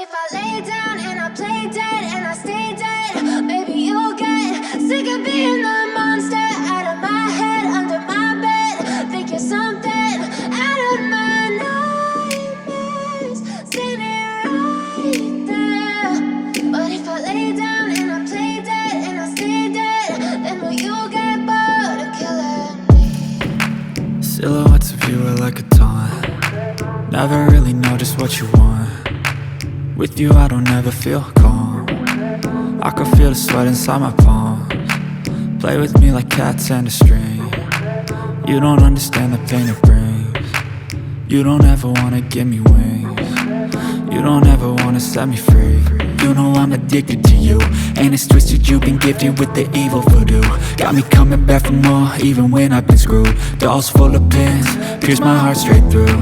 if I lay down and I play dead and I stay dead, maybe you'll get sick of being the monster out of my head, under my bed. Think you're something out of my nightmares, standing right there. But if I lay down and I play dead and I stay dead, then will you get bored of killing me? Silhouettes of you are like a taunt. Never really know just what you want. With you I don't ever feel calm. I can feel the sweat inside my palms. Play with me like cats and a string. You don't understand the pain it brings. You don't ever wanna give me wings. You don't ever wanna set me free. You know I'm addicted to you, and it's twisted, you've been gifted with the evil voodoo. Got me coming back for more, even when I've been screwed. Dolls full of pins, pierce my heart straight through.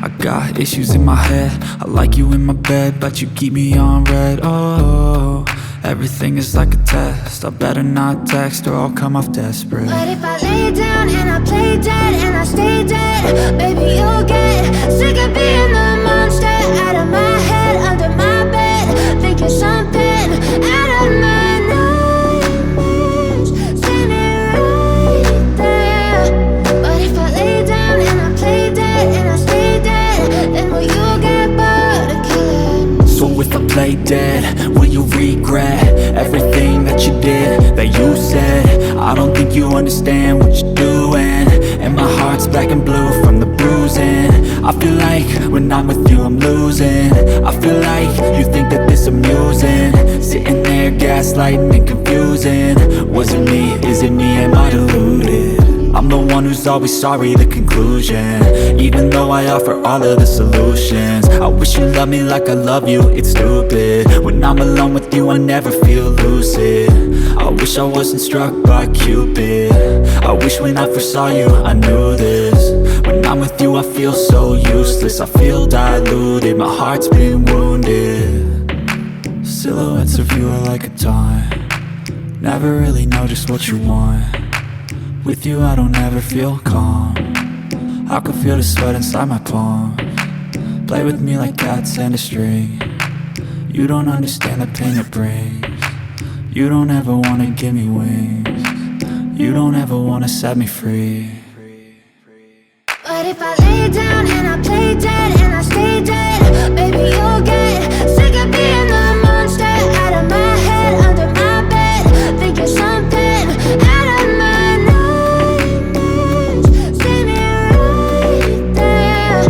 I got issues in my head, I like you in my bed, but you keep me on red. Oh, everything is like a test, I better not text or I'll come off desperate. But if I lay down and I play dead and I stay dead, baby you'll get sick of being the monster out of my head, under my bed. Think you're something out of my nightmares, standing right there. But if I lay down and I play dead and I stay dead, then will you get bored of killing me? So if I play dead, will you regret everything that you did, that you said? I don't think you understand what you're doing, and my heart's black and blue from the bruising. I feel like when I'm with you I'm losing. I feel like you think that this amusing, sitting there gaslighting and confusing. Was it me? Is it me? Am I deluded? I'm the one who's always sorry, the conclusion, even though I offer all of the solutions. I wish you loved me like I love you, it's stupid. When I'm alone with you I never feel lucid. I wish I wasn't struck by Cupid. I wish when I first saw you I knew this. When I'm with you I feel so useless, I feel diluted, my heart's been wounded. Silhouettes of you are like a taunt. Never really know just what you want. With you I don't ever feel calm. I can feel the sweat inside my palms. Play with me like cats and a string. You don't understand the pain it brings. You don't ever wanna give me wings. You don't ever wanna set me free. But if I lay down and I play dead and I stay dead, baby you'll get sick of being the monster out of my head, under my bed. Think you're something out of my nightmares, standing right there.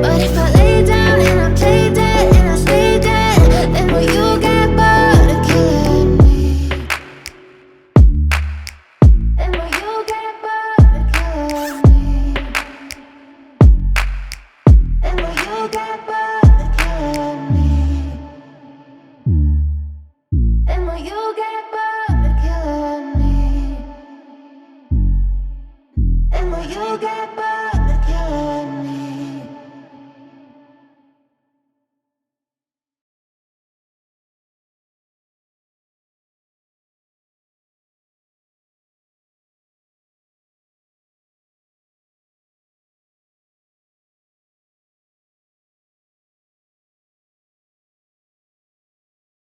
But if I lay down and I play dead and I stay dead, then will you get bored of killing me? Then will you get bored of killing me? And will you get bored of killing me? And will you get bored of killing me? And will you get bored?